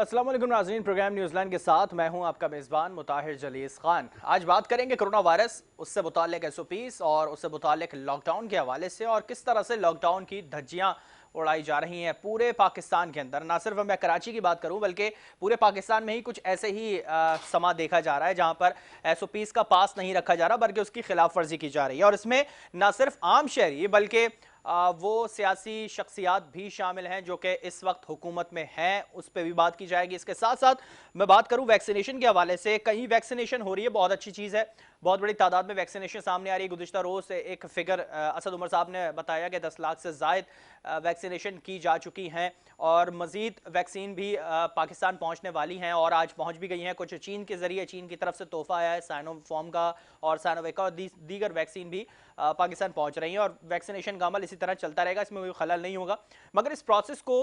अस्सलाम वालेकुम नाज़रीन, प्रोग्राम न्यूज़लैंड के साथ मैं हूं आपका मेज़बान मुताहिर जलीस खान। आज बात करेंगे कोरोना वायरस, उससे मुताल्लिक एसओपीज़ और उससे मुताल्लिक लॉकडाउन के हवाले से और किस तरह से लॉकडाउन की धज्जियां उड़ाई जा रही हैं पूरे पाकिस्तान के अंदर। ना सिर्फ मैं कराची की बात करूं बल्कि पूरे पाकिस्तान में ही कुछ ऐसे ही समा देखा जा रहा है जहां पर एसओपीज़ का पास नहीं रखा जा रहा बल्कि उसकी खिलाफ वर्जी की जा रही है। और इसमें ना सिर्फ आम शहरी बल्कि वो सियासी शख्सियात भी शामिल हैं जो कि इस वक्त हुकूमत में हैं, उस पर भी बात की जाएगी। इसके साथ साथ मैं बात करूं वैक्सीनेशन के हवाले से, कहीं वैक्सीनेशन हो रही है, बहुत अच्छी चीज़ है, बहुत बड़ी तादाद में वैक्सीनेशन सामने आ रही है। गुज़िश्ता रोज़ एक फिगर असद उमर साहब ने बताया कि 10 लाख से ज़ायद वैक्सीनेशन की जा चुकी हैं और मज़ीद वैक्सीन भी पाकिस्तान पहुँचने वाली हैं और आज पहुँच भी गई हैं। कुछ चीन के ज़रिए, चीन की तरफ से तोहफा आया है साइनोफॉर्म का और साइनोवेक और दीगर वैक्सीन भी पाकिस्तान पहुंच रही हैं और वैक्सीनेशन का अमल इसी तरह चलता रहेगा, इसमें कोई खलल नहीं होगा। मगर इस प्रोसेस को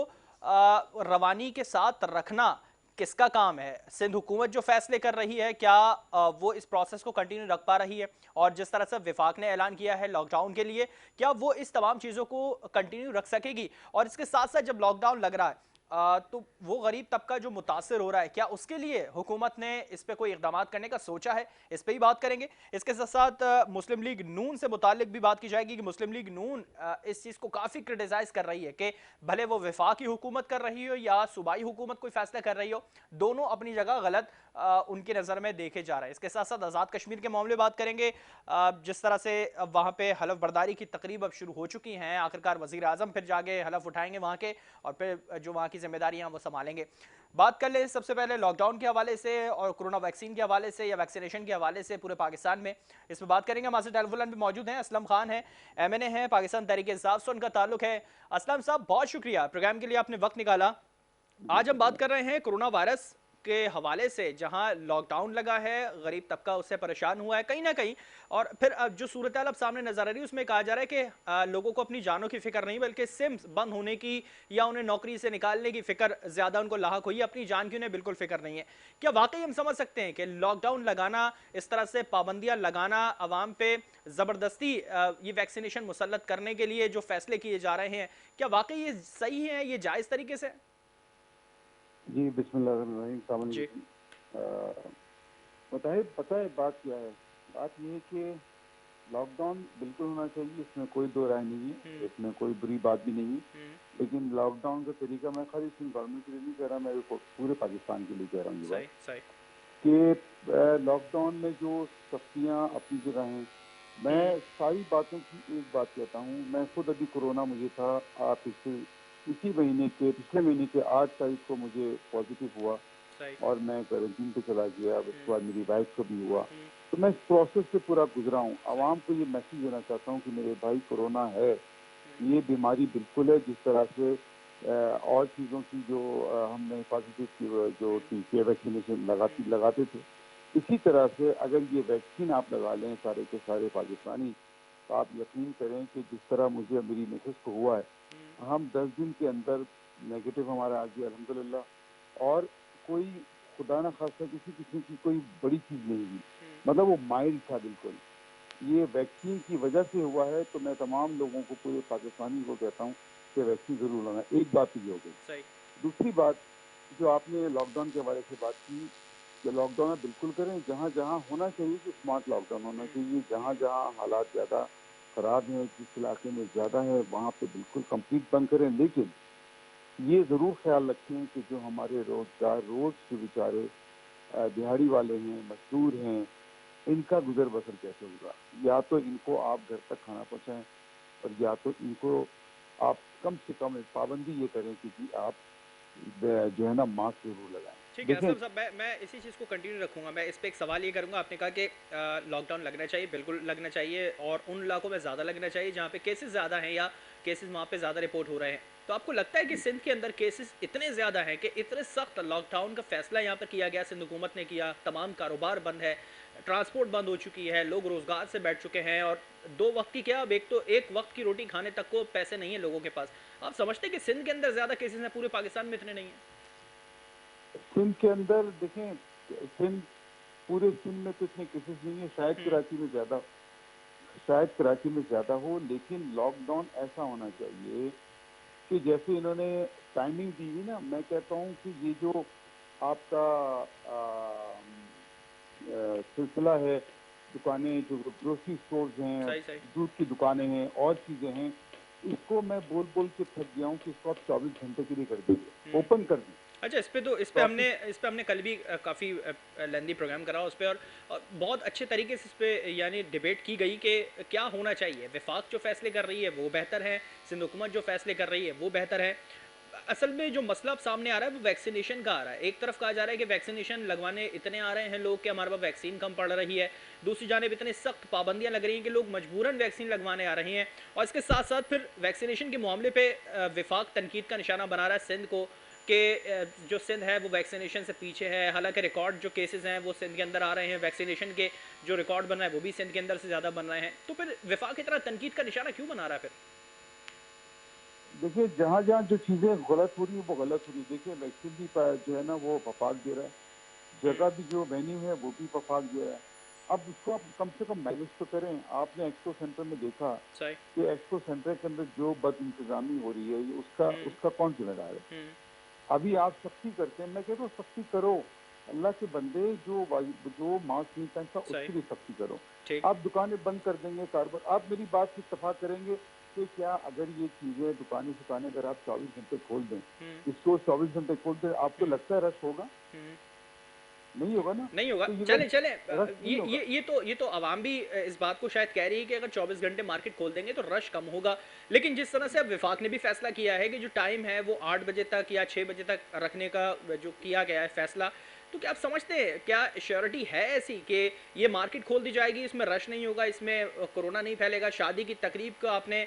रवानी के साथ रखना किसका काम है? सिंध हुकूमत जो फैसले कर रही है, क्या वो इस प्रोसेस को कंटिन्यू रख पा रही है? और जिस तरह से विफाक ने ऐलान किया है लॉकडाउन के लिए, क्या वो इस तमाम चीज़ों को कंटिन्यू रख सकेगी? और इसके साथ साथ जब लॉकडाउन लग रहा है तो वो गरीब तबका जो मुतासर हो रहा है, क्या उसके लिए हुकूमत ने इस पे कोई इकदाम करने का सोचा है? इस पे ही बात करेंगे। इसके साथ साथ मुस्लिम लीग नून से मुतालिक भी बात की जाएगी कि मुस्लिम लीग नून इस चीज़ को काफ़ी क्रिटिसाइज कर रही है कि भले वो वफाकी हुकूमत कर रही हो या सूबाई हुकूमत कोई फैसला कर रही हो, दोनों अपनी जगह गलत उनकी नज़र में देखे जा रहे हैं। इसके साथ साथ आज़ाद कश्मीर के मामले बात करेंगे। जिस तरह से अब वहाँ पे हलफ बर्दारी की तकरीब अब शुरू हो चुकी हैं, आखिरकार वज़ीर आज़म फिर जाके हलफ उठाएंगे वहाँ के और फिर जो वहाँ की जिम्मेदारियाँ वो संभालेंगे। बात कर ले सबसे पहले लॉकडाउन के हवाले से और कोरोना वैक्सीन के हवाले से या वैक्सीनेशन के हवाले से पूरे पाकिस्तान में, इस पर बात करेंगे। हमारे टेलीफोन लाइन पे मौजूद हैं असलम खान है, एमएनए है, पाकिस्तान तहरीक इंसाफ से उनका ताल्लुक है। असलम साहब, बहुत शुक्रिया प्रोग्राम के लिए आपने वक्त निकाला। जी आज हम बात शुक्रिया। कर रहे हैं कोरोना वायरस के हवाले से, जहां लॉकडाउन लगा है, गरीब तबका उससे परेशान हुआ है कहीं ना कहीं। और फिर जो सूरत हाल अब सामने नजर आ रही है उसमें कहा जा रहा है कि लोगों को अपनी जानों की फिक्र नहीं बल्कि सिम्स बंद होने की या उन्हें नौकरी से निकालने की फिक्र ज्यादा उनको लाहक हुई है, अपनी जान की उन्हें बिल्कुल फिक्र नहीं है। क्या वाकई हम समझ सकते हैं कि लॉकडाउन लगाना, इस तरह से पाबंदियां लगाना, अवाम पे जबरदस्ती ये वैक्सीनेशन मुसल्लत करने के लिए जो फैसले किए जा रहे हैं, क्या वाकई ये सही है, ये जायज तरीके से? जी बिस्मिल्लाहिर्रहमानिर्रहीम, अस्सलाम जी। वालेकुम। बताइए, पता है बात क्या है? बात ये है कि लॉकडाउन बिल्कुल होना चाहिए, इसमें कोई दो राय नहीं है, हम्म। इसमें कोई बुरी बात भी नहीं है। हम्म। लेकिन लॉकडाउन का तरीका मैं खाली सिर्फ गवर्नमेंट के लिए नहीं कह रहा, मैं पूरे पाकिस्तान के लिए कह रहा हूँ ये बात सही सही। कि लॉकडाउन में जो सख्तियाँ अपनी जगह हैं। हम्म। मैं सारी बातों की एक बात कहता हूँ। मैं खुद अभी कोरोना मुझे था, आप पिछले महीने के 8 तारीख को मुझे पॉजिटिव हुआ सही। और मैं क्वारंटीन पे चला गया। अब उसके हम्म। बाद मेरी वाइफ को भी हुआ। हम्म। तो मैं इस प्रोसेस से पूरा गुजरा हूँ। सही। आवाम को ये मैसेज देना चाहता हूँ कि मेरे भाई, कोरोना है, हम्म। ये बीमारी बिल्कुल है। जिस तरह से और चीज़ों की जो हमने हिफाजती जो हम्म। टीके वैक्सीनेशन हम्म। लगाते थे, इसी तरह से अगर ये वैक्सीन आप लगा लें सारे के सारे पाकिस्तानी, तो आप यकीन करें कि जिस तरह मुझे मेरी मिसेस को हुआ है, हम्म। हम 10 दिन के अंदर नेगेटिव हमारा आ गया अल्हम्दुलिल्लाह। और कोई खुदा ना खास्ता किसी किस्म की कोई बड़ी चीज़ नहीं हुई, हम्म। मतलब वो माइल्ड था बिल्कुल। ये वैक्सीन की वजह से हुआ है। तो मैं तमाम लोगों को, पूरे पाकिस्तानी को कहता हूँ कि वैक्सीन ज़रूर लगाना। एक बात तो ये हो गई। सही। दूसरी बात, जो आपने लॉकडाउन के हवाले से बात की, कि लॉकडाउन आप बिल्कुल करें। जहाँ जहाँ होना चाहिए कि स्मार्ट लॉकडाउन होना हम्म। चाहिए। जहाँ जहाँ हालात ज़्यादा ख़राब हैं, जिस इलाके में ज़्यादा है, वहाँ पे बिल्कुल कंप्लीट बंद करें। लेकिन ये ज़रूर ख्याल रखें कि जो हमारे रोज़गार, रोज़ के बेचारे दिहाड़ी वाले हैं, मजदूर हैं, इनका गुजर बसर कैसे होगा? या तो इनको आप घर तक खाना पहुँचाएँ, और या तो इनको आप कम से कम एक पाबंदी ये करें कि जी आप जो है ना, मास्क ज़रूर लगाएँ। ठीक है देखें। असलम साहब, मैं इसी चीज़ को कंटिन्यू रखूंगा। मैं इस पे एक सवाल ये करूंगा, आपने कहा कि लॉकडाउन लगना चाहिए, बिल्कुल लगना चाहिए और उन इलाकों में ज़्यादा लगना चाहिए जहाँ पे केसेस ज़्यादा हैं या केसेस वहाँ पे ज़्यादा रिपोर्ट हो रहे हैं। तो आपको लगता है कि सिंध के अंदर केसेस इतने ज़्यादा हैं कि इतने सख्त लॉकडाउन का फैसला यहाँ पर किया गया, सिंध हुकूमत ने किया, तमाम कारोबार बंद है, ट्रांसपोर्ट बंद हो चुकी है, लोग रोज़गार से बैठ चुके हैं और दो वक्त की क्या, अब एक तो एक वक्त की रोटी खाने तक को पैसे नहीं है लोगों के पास। आप समझते हैं कि सिंध के अंदर ज़्यादा केसेस हैं, पूरे पाकिस्तान में इतने नहीं हैं? सिंध के अंदर देखें, सिंध, पूरे सिंध में तो इतने केसेस नहीं है। हम्म। शायद कराची में ज़्यादा हो। लेकिन लॉकडाउन ऐसा होना चाहिए कि जैसे इन्होंने टाइमिंग दी हुई ना, मैं कहता हूँ कि ये जो आपका सिलसिला है, दुकानें जो ग्रोसरी स्टोर्स हैं, सही सही। दूध की दुकानें हैं और चीज़ें हैं, इसको मैं बोल बोल के थक गया हूँ कि इसको आप 24 घंटे के लिए कर दीजिए, ओपन कर दीजिए। अच्छा, चौबीस इस पे हमने कल भी काफ़ी लेंदी प्रोग्राम करा उस पे, और बहुत अच्छे तरीके से इस पे यानी डिबेट की गई कि क्या होना चाहिए। वफाक जो फैसले कर रही है वो बेहतर है, सिंध हुकूमत जो फैसले कर रही है वो बेहतर है। असल में जो मसला अब सामने आ रहा है वो वैक्सीनेशन का आ रहा है। एक तरफ कहा जा रहा है कि वैक्सीनेशन लगवाने इतने आ रहे हैं लोग कि हमारे पास वैक्सीन कम पड़ रही है, दूसरी जानिब इतनी सख्त पाबंदियां लग रही हैं कि लोग मजबूरन वैक्सीन लगवाने आ रहे हैं। और इसके साथ साथ फिर वैक्सीनेशन के मामले पे विफाक तनकीद का निशाना बना रहा है सिंध को कि जो सिंध है वो वैक्सीनेशन से पीछे है। हालांकि रिकॉर्ड जो केसेस हैं वो सिंध के अंदर आ रहे हैं, वैक्सीनेशन के जो रिकॉर्ड बन रहा है वो भी सिंध के अंदर से ज़्यादा बन रहे हैं। तो फिर विफाक इतना तनकीद का निशाना क्यों बना रहा है फिर? देखिए, जहाँ जहाँ जो चीज़ें गलत हो रही है वो गलत हो रही है। देखिए, वैक्सीन भी जो है ना वो वफाक दे रहा है, हम्म, जगह भी जो वेन्यू है वो भी वफाक दे रहा है। अब उसको आप कम से कम मैनेज तो करें। आपने एक्सपो सेंटर में देखा सही। कि एक्सपो सेंटर के अंदर जो बद इंतजामी हो रही है, ये उसका हम्म। उसका कौन जिम्मेदार है? हम्म। अभी आप सख्ती करते हैं, मैं कहता हूँ सख्ती करो। अल्लाह के बंदे, जो मास्क नहीं पहनता सही। उसके लिए सख्ती करो। ठीक। आप दुकानें बंद कर देंगे, कारोबार, आप मेरी बात से इत्तेफाक करेंगे कि क्या अगर ये चीजें दुकानें शुकानें अगर आप 24 घंटे खोल दें, हम्म। स्टोर 24 घंटे खोल दें, आपको हम्म। लगता है रश होगा? हम्म। नहीं होगा ना। नहीं होगा। तो ये चले रश चले रश नहीं होगा। ये तो आवाम भी इस बात को शायद कह रही है कि अगर 24 घंटे मार्केट खोल देंगे तो रश कम होगा। लेकिन जिस तरह से अब विफाक ने भी फैसला किया है कि जो टाइम है वो 8 बजे तक या 6 बजे तक रखने का जो किया गया है फैसला, तो क्या आप समझते हैं, क्या श्योरिटी है ऐसी कि ये मार्केट खोल दी जाएगी, इसमें रश नहीं होगा, इसमें कोरोना नहीं फैलेगा? शादी की तकरीब को आपने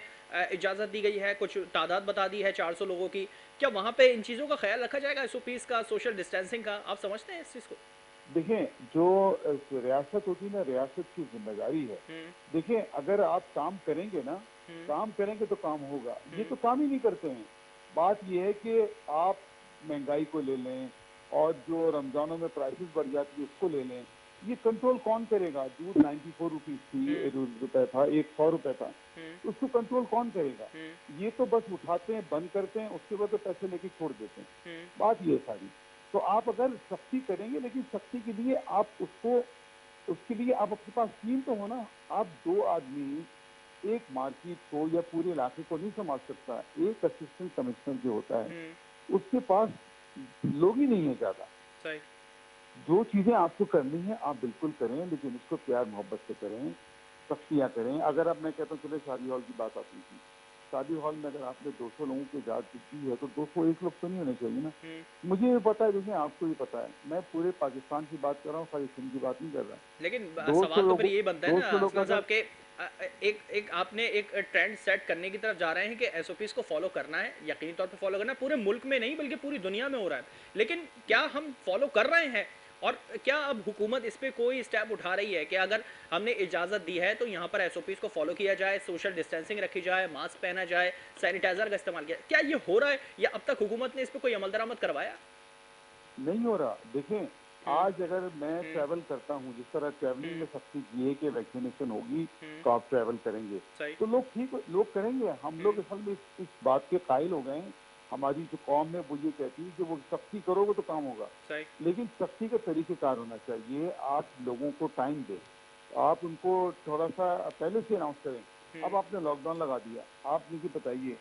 इजाज़त दी गई है, कुछ तादाद बता दी है 400 लोगों की, क्या वहाँ पे इन चीज़ों का ख्याल रखा जाएगा, एसओपीज़ का, सोशल डिस्टेंसिंग का? आप समझते हैं इस चीज़ को? देखें, जो रियासत होती है ना, रियासत की जिम्मेदारी है। हम्म। देखें, अगर आप काम करेंगे ना, हम्म। काम करेंगे तो काम होगा। ये हम्म। तो काम ही नहीं करते हैं। बात ये है कि आप महंगाई को ले लें और जो रमजानों में प्राइसेस बढ़ जाती है उसको ले लें। ये कंट्रोल कौन करेगा? दूध 94 रुपीज थी, हम्म। रुपए था, एक 100 रुपए था। हम्म। उसको कंट्रोल कौन करेगा? हम्म। ये तो बस उठाते हैं, बंद करते हैं, उसके बाद तो पैसे लेके छोड़ देते हैं। हम्म। बात ये है सारी। तो आप अगर सख्ती करेंगे, लेकिन सख्ती के लिए आप उसको, उसके लिए आप अपने पास टीम तो हो ना। आप दो आदमी एक मार्केट को या पूरे इलाके को नहीं संभाल सकता। एक असिस्टेंट कमिश्नर जो होता है हम्म। उसके पास लोग ही नहीं है ज्यादा। सही। जो चीजें आपको करनी है आप बिल्कुल करें, लेकिन उसको प्यार मोहब्बत से करें, सख्तियां करें। अगर अब मैं कहता हूँ, चले शादी हॉल की बात आती थी, शादी हॉल में अगर आपने 200 लोगों की इजाजत दी है तो 201 लोग तो नहीं होने चाहिए ना। हम्म। मुझे भी पता है, देखिए आपको भी पता है, मैं पूरे पाकिस्तान की बात कर रहा हूँ, खाली सिंध की बात नहीं कर रहा। लेकिन दो सौ सवाल तो फिर लोगों यही बनता है दो ना सौ लोग असलमान अगर साहब के एक एक आपने एक ट्रेंड सेट करने की तरफ जा रहे हैं कि एसओपीज को फॉलो करना है, यकीनी तौर पे फॉलो करना है, पूरे मुल्क में नहीं बल्कि पूरी दुनिया में हो रहा है। लेकिन क्या हम फॉलो कर रहे हैं? और क्या अब हुकूमत इस पे कोई स्टेप उठा रही है कि अगर हमने इजाज़त दी है तो यहाँ पर एसओपीज को फॉलो किया जाए, सोशल डिस्टेंसिंग रखी जाए, मास्क पहना जाए, सैनिटाइजर का इस्तेमाल किया, क्या ये हो रहा है या अब तक हुकूमत ने इस पर कोई अमल दरामद करवाया? नहीं हो रहा। देखें, हम्म। आज अगर मैं हम्म। ट्रैवल करता हूँ, जिस तरह ट्रैवलिंग हम्म। में सख्ती की है कि वैक्सीनेशन होगी हम्म। तो आप ट्रैवल करेंगे, सही। तो लोग ठीक लोग करेंगे। हम लोग हम्म। असल में इस बात के कायल हो गए हैं। हमारी जो कौम है वो ये कहती है कि वो सख्ती करोगे तो काम होगा। सही। लेकिन सख्ती का तरीकेकार होना चाहिए। आप लोगों को टाइम दें, आप उनको थोड़ा सा पहले से अनाउंस करें। अब हम्म। आपने लॉकडाउन लगा दिया, आप मुझे बताइए,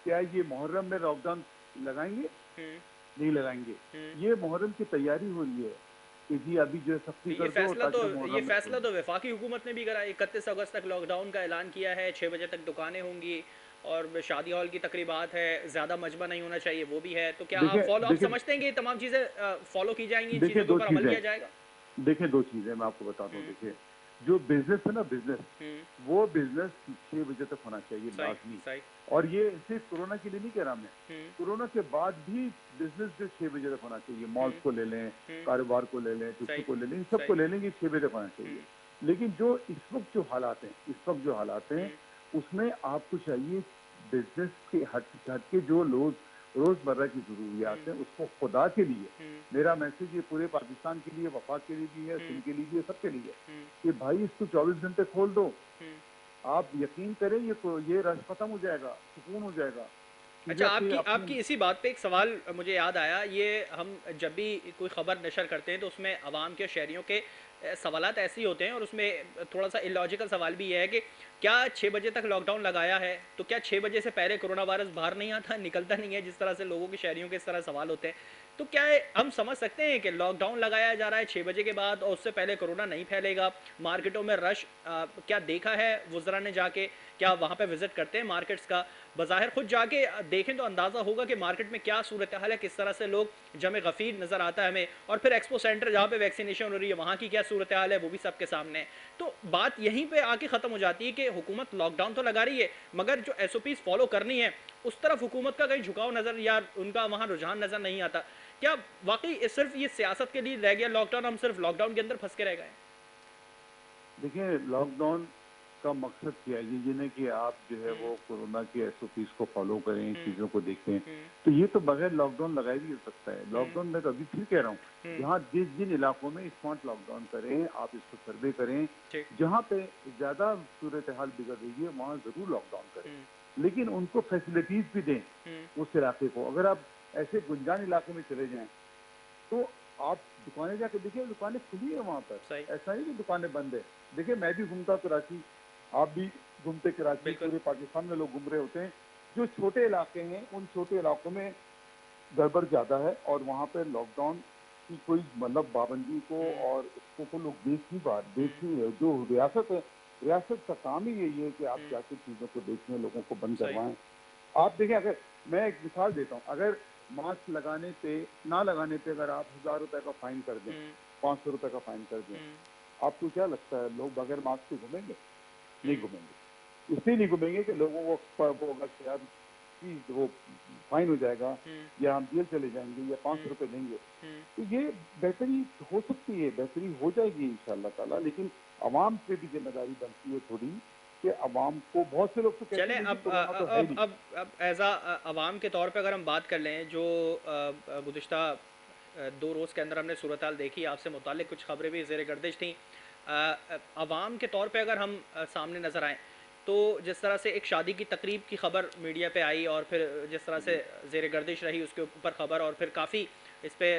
क्या ये मुहर्रम में लॉकडाउन लगाएंगे? हम्म। नहीं लगाएंगे। हम्म। ये मुहर्रम की तैयारी हो रही है कि जी अभी जो है सख्ती कर दो ताकि हम ये मुहर्रम में फैसला खोलें। तो वफाकी हुकूमत ने भी करा। 31 अगस्त तक लॉकडाउन का ऐलान किया है, 6 बजे तक दुकानें होंगी, और शादी हॉल की तकरीबात है, ज़्यादा मजमा नहीं होना चाहिए, वो भी है। तो क्या देखिए आप देखिए समझते हैं कि ये तमाम चीज़ें फॉलो की जाएंगी, इन देखिए चीज़ों के दो ऊपर अमल चीजें, किया जाएगा? देखिए दो चीजें मैं आपको बताता हूँ। हम्म। देखिए, जो बिजनेस है ना, बिजनेस, हम्म। वो बिजनेस 6 बजे तक होना चाहिए सही। लाजमी। सही। और ये सिर्फ कोरोना के लिए नहीं कह रहा मैं, हम्म। कोरोना के बाद भी बिजनेस जो 6 बजे तक होना चाहिए। मॉल्स हम्म। को ले लें, हम्म। कारोबार को ले लें, किसी सही। को ले लें, इन सही। सबको ले लेंगे, 6 बजे तक होना चाहिए। हम्म। लेकिन जो इस वक्त जो हालात हैं, इस वक्त जो हालात हैं, हम्म। उसमें आपको चाहिए बिजनेस के हट के जो लोग रोजमर्रा की हम्म। जरूरियात हैं उसको खुदा के लिए। हम्म। मेरा मैसेज ये पूरे पाकिस्तान के लिए, वफाक के लिए भी है, हम्म। सिंध के लिए भी है, सबके लिए, हम्म। कि भाई इसको 24 घंटे खोल दो। हम्म। आप यकीन करें, ये रश खत्म हो जाएगा, सुकून हो जाएगा। अच्छा, इधर से आपकी अपने। आपकी इसी बात पे एक सवाल मुझे याद आया। ये हम जब भी कोई खबर नशर करते हैं तो उसमें आवाम के, शहरियों के सवालात ऐसे ही होते हैं, और उसमें थोड़ा सा इलॉजिकल सवाल भी ये है कि क्या 6 बजे तक लॉकडाउन लगाया है तो क्या 6 बजे से पहले कोरोना वायरस बाहर नहीं आता, निकलता नहीं है, जिस तरह से लोगों के, शहरियों के इस तरह सवाल होते हैं। तो क्या हम समझ सकते हैं कि लॉकडाउन लगाया जा रहा है 6 बजे के बाद और उससे पहले कोरोना नहीं फैलेगा? मार्केटों में रश क्या देखा है वुज़रा ने जाके? क्या वहाँ पे विजिट करते हैं मार्केट्स का? बज़ाहिर खुद जाके देखें तो अंदाज़ा होगा कि मार्केट में क्या सूरत हाल है, किस तरह से लोग जमे गफ़ीर नज़र आता है हमें। और फिर एक्सपो सेंटर जहाँ पे वैक्सीनेशन हो रही है वहाँ की क्या सूरत हाल है, वो भी सबके सामने है। तो बात यहीं पे आके ख़त्म हो जाती है कि हुकूमत लॉकडाउन तो लगा रही है, मगर जो SOPs फॉलो करनी है उस तरफ हुकूमत का कहीं झुकाव नज़र या उनका वहाँ रुझान नज़र नहीं आता। क्या वाकई सिर्फ ये सियासत के लिए रह गया लॉकडाउन, हम सिर्फ लॉकडाउन के अंदर फंस के रह गए? देखिए, लॉकडाउन का मकसद क्या है? ये नहीं कि आप जो है हम्म, वो कोरोना की एसओपीज को फॉलो करें, हम्म, चीज़ों को देखें। हम्म, तो ये तो बगैर लॉकडाउन लगाए भी हो सकता है। हम्म, लॉकडाउन मैं तो अभी फिर कह रहा हूँ, हम्म, जहाँ जिस जिन इलाकों में स्मार्ट लॉकडाउन करें, आप इसको सर्वे करें। ठीक। जहाँ पे ज़्यादा सूरत हाल बिगड़ रही है, वहाँ ज़रूर लॉकडाउन करें। हम्म, लेकिन उनको फैसिलिटीज़ भी दें हम्म, उस इलाके को। अगर आप ऐसे गुंजान इलाके में चले जाएँ, तो आप दुकानें जाके देखिए, दुकानें खुली है वहाँ पर। सही। ऐसा नहीं कि दुकानें बंद है। देखिए, मैं भी घूमता कराची, आप भी घूमते कराची, बिल्कुल। पूरे पाकिस्तान में लोग घूम रहे होते हैं। जो छोटे इलाके हैं, उन छोटे इलाकों में गड़बड़ ज़्यादा है और वहाँ पे लॉकडाउन की कोई मतलब पाबंदी को हम्म, और उसको को लोग देख हम्म, नहीं रहे। जो रियासत है, रियासत का काम ही यही है कि आप हम्म, जाके चीज़ों को देखें, लोगों को बंद सही। करवाएँ। आप देखें, अगर मैं एक मिसाल देता हूँ, अगर मास्क लगाने पे, ना लगाने पे अगर आप ₹1000 का फाइन कर दें, हम्म, ₹500 का फाइन कर दें, हम्म, आपको क्या लगता है लोग बगैर मास्क के घूमेंगे? नहीं हम्म, घूमेंगे। इसलिए नहीं घूमेंगे कि लोगों को वो होगा कि यार कि वो फाइन हो जाएगा हम्म, या हम जेल चले जाएंगे या हम्म, ₹500 देंगे। हम्म। तो ये बेहतरी हो सकती है, बेहतरी हो जाएगी इंशाअल्लाह ताला, लेकिन अवाम पे भी जिम्मेदारी बनती है थोड़ी, कि अवाम को, बहुत से लोग तो कहते चलें, हैं नहीं जी अब कोरोना तो है ही नहीं। अब एज अवाम के तौर पे अगर हम बात कर लें, जो गुज़िश्ता 2 रोज़ के अंदर हमने सूरत हाल देखी, आपसे मुतालिक कुछ खबरें भी ज़ेर गर्दिश थी। अवाम के तौर पे अगर हम सामने नज़र आएँ तो जिस तरह से एक शादी की तकरीब की खबर मीडिया पे आई और फिर जिस तरह से जी। ज़ेर गर्दिश रही उसके ऊपर खबर, और फिर काफ़ी इस पे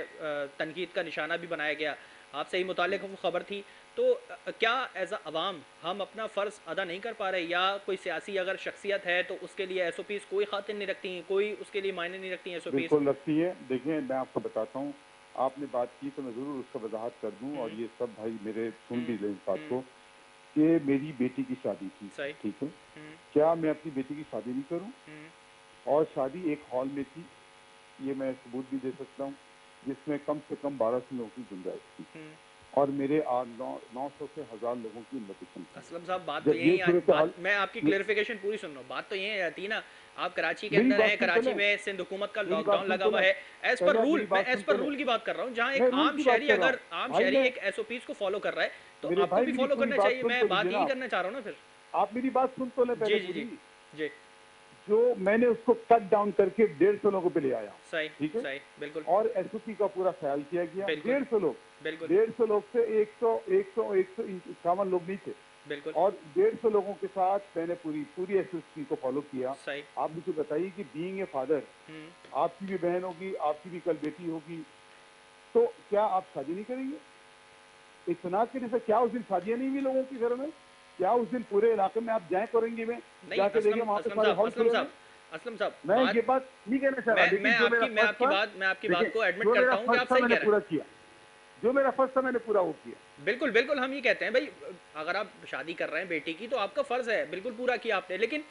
तनकीद का निशाना भी बनाया गया, आपसे ही मुतालिक वो खबर थी। तो क्या एज अवाम हम अपना फ़र्ज़ अदा नहीं कर पा रहे, या कोई सियासी अगर शख्सियत है तो उसके लिए SOPs कोई खातिर नहीं रखती हैं, कोई उसके लिए मायने नहीं रखती हैं SOPs? बिल्कुल लगती है। देखिए, मैं आपको बताता हूँ, आपने बात की तो मैं ज़रूर उसका वज़ाहत कर दूँ और हुँ, ये सब भाई मेरे सुन हुँ, भी लें इस बात हुँ, को, कि मेरी बेटी की शादी थी, सही। ठीक है? हुँ, क्या मैं अपनी बेटी की शादी नहीं करूँ? हुँ, और शादी एक हॉल में थी, ये मैं सबूत भी दे सकता हूँ, जिसमें कम से कम 1200 लोगों की गुंजाइश थी हुँ। और मेरे 900 से 1000 लोगों की इन्विटेशन थी। असलम साहब, बात तो जब ये यही सूरत बात हाल, मैं आपकी क्लेरिफिकेशन पूरी सुन रहा हूँ। बात तो यही आती है ना, आप कराची के मेरी अंदर बात हैं, सुन तो कराची लें, में सिंध हुकूमत का मेरी बात लॉकडाउन सुन लगा तो हुआ लें, है। एज पर पहले आप रूल, मेरी मैं बात एज सुन पर तो लें। रूल की बात कर रहा हूँ, जहाँ एक मैं रूल आम की बात शहरी, कर रहा अगर हूँ। आम भाई शहरी मैं, एक SOPs को फॉलो कर रहा है तो मेरे आपको भाई भी मेरी फॉलो पूरी करना बात चाहिए। सुन मैं तो लीजिए बात ना यही आप। करना चाह रहा हूँ ना फिर। आप मेरी बात सुन तो लें जी, पहले जी, जी, पूरी। जी। जो मैंने उसको कट डाउन करके 150 लोगों पे ले आया, सही, ठीक है? सही, बिल्कुल, और एसओपी का पूरा ख्याल किया गया। बिल्कुल, 150 लोग, बिल्कुल, 150 लोग से 151 लोग नहीं थे बिल्कुल, और 150 लोगों के साथ मैंने पूरी पूरी एसओपी को फॉलो किया। सही। आप मुझे बताइए कि बीइंग ए फादर, हुँ। आपकी भी बहन होगी, आपकी भी कल बेटी होगी, तो क्या आप शादी नहीं करेंगे? इत्मीनान के जैसे क्या उस दिन शादियां नहीं हुई लोगों के घर में? क्या उस दिन पूरे इलाके में आप जाएं करेंगे में नहीं, जाके देखें असलम वहां पे असलम सारे साहब, हॉल असलम खुले हुए साहब, हैं? असलम साहब, मैं ये बात बात नहीं कहना चाह रहा, लेकिन जो मेरा फर्ज था, मैं आपकी देखिए, बात को एडमिट जो करता हूँ कि मेरा आप फर्ज था सही मैंने कह रहे हैं। पूरा किया। जो मेरा फर्ज था मैंने पूरा वो किया। बिल्कुल, बिल्कुल, हम ये कहते हैं भाई, अगर आप शादी कर रहे हैं बेटी की तो आपका फ़र्ज़ है, बिल्कुल पूरा किया आपने। लेकिन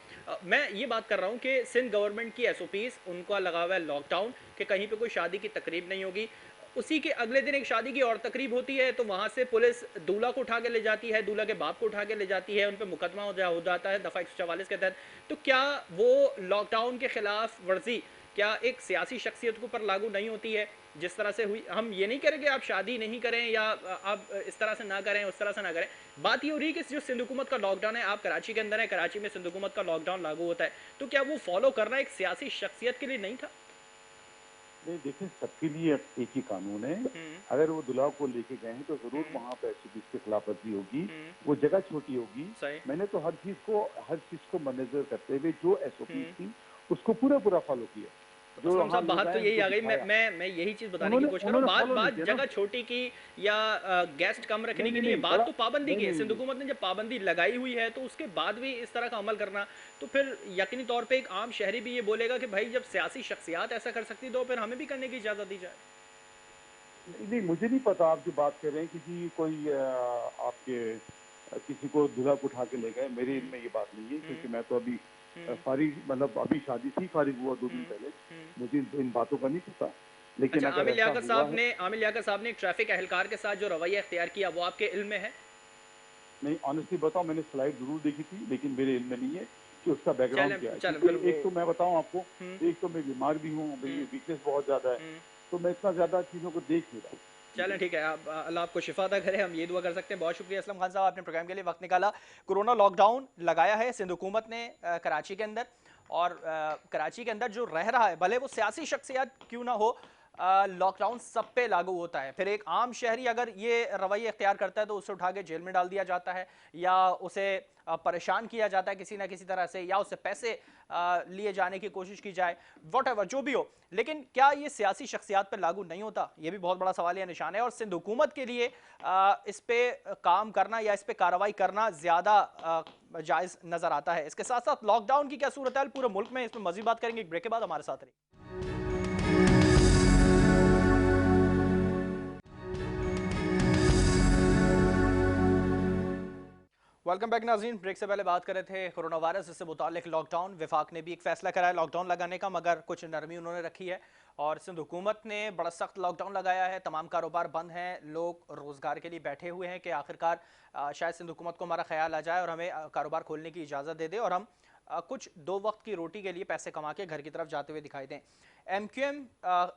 मैं ये बात कर रहा हूँ कि सिंध गवर्नमेंट की SOPs, उनका लगा हुआ है लॉकडाउन, कि कहीं पे कोई शादी की तकरीब नहीं होगी। उसी के अगले दिन एक शादी की और तकरीब होती है तो वहाँ से पुलिस दूल्हा को उठा के ले जाती है, दूल्हा के बाप को उठा के ले जाती है, उन पे मुकदमा हो जाता है दफ़ा 144 के तहत। तो क्या वो लॉकडाउन के खिलाफ वर्जी क्या एक सियासी शख्सियत के ऊपर लागू नहीं होती है? जिस तरह से हुई, हम ये नहीं करें कि आप शादी नहीं करें या आप इस तरह से ना करें, उस तरह से ना करें। बात ये हो रही है कि जो सिंध हुकूमत का लॉकडाउन है, आप कराची के अंदर हैं, कराची में सिंध हुकूमत का लॉकडाउन लागू होता है, तो क्या वो फॉलो करना एक सियासी शख्सियत के लिए नहीं था? नहीं, देखिए, सबके लिए एक ही कानून है। हम्म, अगर वो दुल्हा को लेके गए हैं तो जरूर हम्म, वहां पे एसओपी की खिलाफवर्जी होगी। हम्म, वो जगह छोटी होगी। सही। मैंने तो हर चीज को मद्देनजर करते हुए जो एसओपी हम्म, थी उसको पूरा पूरा फॉलो किया। तो जो असलम वहाँ साहब लोग बात तो आए यही उनको आ गई, दिखाया, मैं यही चीज़ बताने की उन्होंने कोशिश कर रहा हूँ। उन्होंने बात फॉलो नहीं बात किया ना। जगह छोटी की या गेस्ट कम रखने नहीं की नहीं नहीं है, नहीं, बात बड़ा तो पाबंदी नहीं की है। नहीं सिंध नहीं, हुकूमत ने जब पाबंदी लगाई हुई है तो उसके बाद भी इस तरह का अमल करना, तो फिर यकीनी तौर पे एक आम शहरी भी ये बोलेगा कि भाई जब सियासी शख्सियात ऐसा कर सकती तो फिर हमें भी करने की इजाज़त दी जाए। नहीं नहीं, मुझे नहीं पता आप जो बात कर रहे हैं कि जी कोई आपके किसी को दुल्हक उठा के ले गए, मेरे हम्म, इल्म में ये बात नहीं है, हम्म, क्योंकि मैं तो अभी हम्म, फारिग, मतलब अभी शादी थी, फारिग हुआ 2 दिन हम्म, पहले। हम्म। मुझे इन बातों का नहीं पता, लेकिन अच्छा, अगर ऐसा हुआ है। आमिर लियाकत साहब ने एक ट्रैफिक एहलकार के साथ जो रवैया इख्तियार किया वो आपके इल्म में है? नहीं, ऑनेस्टली बताऊं, मैंने स्लाइड जरूर देखी थी, लेकिन मेरे इल्म में नहीं है कि उसका बैकग्राउंड चलें क्या है, चलें फिर क्योंकि वो। एक तो मैं बताऊं आपको, हम्म, एक तो मैं बीमार भी हूँ, हम्म, वीकनेस बहुत ज्यादा है, हम्म। तो मैं इतना ज्यादा चीजों को देख नहीं रहा। चलें जी। ठीक है, आप अल्लाह आपको शिफा अता करे, हम ये दुआ कर सकते हैं। बहुत शुक्रिया असलम खान साहब, आपने प्रोग्राम के लिए वक्त निकाला। कोरोना लॉकडाउन लगाया है सिंध हुकूमत ने कराची के अंदर, और कराची के अंदर जो रह रहा है, भले वो सियासी शख्सियत क्यों ना हो, लॉकडाउन सब पे लागू होता है। फिर एक आम शहरी अगर ये रवैया इख्तियार करता है तो उसे उठा के जेल में डाल दिया जाता है, या उसे परेशान किया जाता है किसी ना किसी तरह से, या उससे पैसे लिए जाने की कोशिश की जाए, वट एवर जो भी हो। लेकिन क्या ये सियासी शख्सियात पर लागू नहीं होता, ये भी बहुत बड़ा सवाल या निशान है। और सिंध हुकूमत के लिए इस पे काम करना या इस पे कार्रवाई करना ज़्यादा जायज़ नज़र आता है। इसके साथ साथ लॉकडाउन की क्या सूरत है पूरे मुल्क में, इसमें मजीद बात करेंगे एक ब्रेक के बाद। हमारे साथ रहिए। वेलकम बैक नाज़रीन। ब्रेक से पहले बात कर रहे थे कोरोना वायरस से मुतालिक लॉकडाउन। विफाक ने भी एक फैसला कराया लॉकडाउन लगाने का, मगर कुछ नरमी उन्होंने रखी है। और सिंध हुकूमत ने बड़ा सख्त लॉकडाउन लगाया है, तमाम कारोबार बंद हैं, लोग रोज़गार के लिए बैठे हुए हैं कि आखिरकार शायद सिंध हुकूमत को हमारा ख्याल आ जाए और हमें कारोबार खोलने की इजाज़त दे दे और हम कुछ दो वक्त की रोटी के लिए पैसे कमा के घर की तरफ जाते हुए दिखाई दें। MQM